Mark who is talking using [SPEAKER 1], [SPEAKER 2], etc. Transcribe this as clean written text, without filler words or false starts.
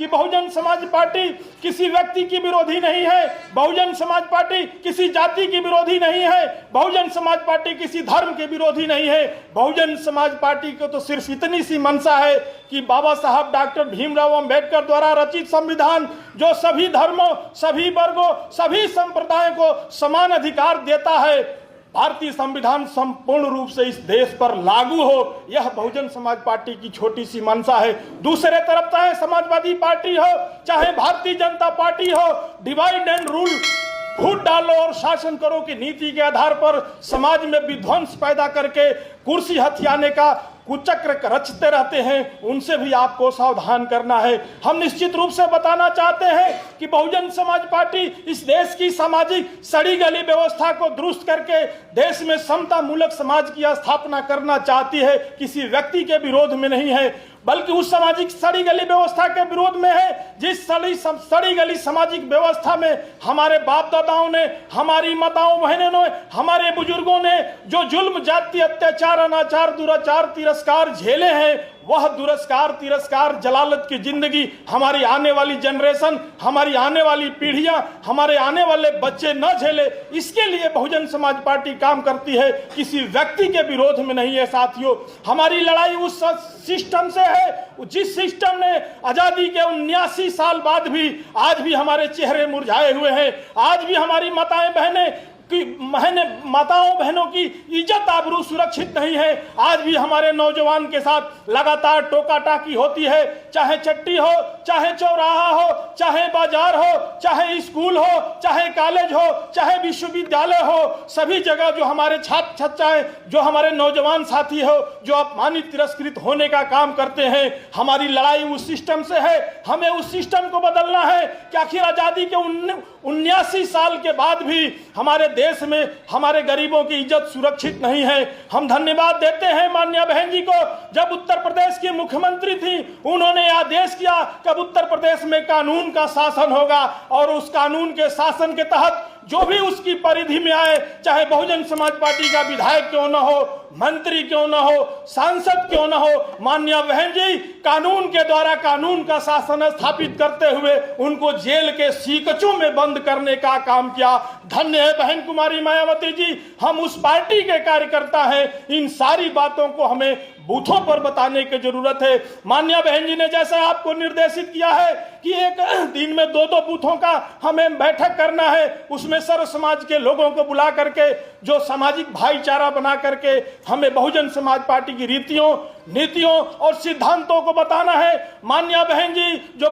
[SPEAKER 1] कि बहुजन समाज पार्टी किसी व्यक्ति की विरोधी नहीं है, बहुजन समाज पार्टी किसी जाति की विरोधी नहीं है, बहुजन समाज पार्टी किसी धर्म के विरोधी नहीं है। बहुजन समाज पार्टी को तो सिर्फ इतनी सी मंशा है कि बाबा साहब डॉक्टर भीमराव अंबेडकर द्वारा रचित संविधान जो सभी धर्मों, सभी वर्गों, सभी संप्रदायों को समान अधिकार देता है, भारतीय संविधान संपूर्ण रूप से इस देश पर लागू हो, यह बहुजन समाज पार्टी की छोटी सी मंशा है। दूसरे तरफ चाहे समाजवादी पार्टी हो, चाहे भारतीय जनता पार्टी हो, डिवाइड एंड रूल, फूट डालो और शासन करो की नीति के आधार पर समाज में विध्वंस पैदा करके कुर्सी हथियाने का कुचक्र रचते रहते हैं, उनसे भी आपको सावधान करना है। हम निश्चित रूप से बताना चाहते हैं कि बहुजन समाज पार्टी इस देश की सामाजिक सड़ी गली व्यवस्था को दुरुस्त करके देश में समता मूलक समाज की स्थापना करना चाहती है, किसी व्यक्ति के विरोध में नहीं है, बल्कि उस सामाजिक सड़ी गली व्यवस्था के विरोध में है जिस सड़ी गली सामाजिक व्यवस्था में हमारे बाप दादाओं ने, हमारी माताओं बहनों ने, हमारे बुजुर्गों ने जो जुल्म, जाति, अत्याचार, अनाचार, दुराचार, तिरस्कार झेले हैं, वह दुरस्कार, तिरस्कार, जलालत की जिंदगी हमारी आने वाली जनरेशन, हमारी आने वाली पीढ़ियां, हमारे आने वाले बच्चे न झेले, इसके लिए बहुजन समाज पार्टी काम करती है, किसी व्यक्ति के विरोध में नहीं है। साथियों, हमारी लड़ाई उस सिस्टम से है जिस सिस्टम ने आजादी के 79 साल बाद भी आज भी हमारे चेहरे मुरझाए हुए हैं, आज भी हमारी माताएं माताओं बहनों की इज्जत आबरू सुरक्षित नहीं है, आज भी हमारे नौजवान के साथ लगातार टोका टाकी होती है, चाहे चट्टी हो, चाहे चौराहा हो, चाहे बाजार हो, चाहे स्कूल हो, चाहे कॉलेज हो, चाहे विश्वविद्यालय हो, सभी जगह जो हमारे छात्र छात्राएं, जो हमारे नौजवान साथी हो, जो अपमानित तिरस्कृत होने का काम करते हैं, हमारी लड़ाई उस सिस्टम से है। हमें उस सिस्टम को बदलना है कि आखिर आजादी के 79 साल के बाद भी हमारे देश में हमारे गरीबों की इज्जत सुरक्षित नहीं है। हम धन्यवाद देते हैं माननीय बहन जी को, जब उत्तर प्रदेश की मुख्यमंत्री थी उन्होंने आदेश किया कि अब उत्तर प्रदेश में कानून का शासन होगा और उस कानून के शासन के तहत जो भी उसकी परिधि में आए, चाहे बहुजन समाज पार्टी का विधायक क्यों न हो, मंत्री क्यों न हो, सांसद क्यों न हो, माननीय बहन जी कानून के द्वारा कानून का शासन स्थापित करते हुए उनको जेल के सीकचों में बंद करने का काम किया। धन्य है बहन कुमारी मायावती जी, हम उस पार्टी के कार्यकर्ता हैं। इन सारी बातों को हमें बूथों पर बताने की जरूरत है। माननीय बहन जी ने जैसा आपको निर्देशित किया है कि एक दिन में 2-2 बूथों का हमें बैठक करना है, उसमें सर्व समाज के लोगों को बुला करके जो सामाजिक भाईचारा बना करके हमें बहुजन समाज पार्टी की रीतियों, नीतियों और सिद्धांतों को बताना है। माननीय बहन जी जो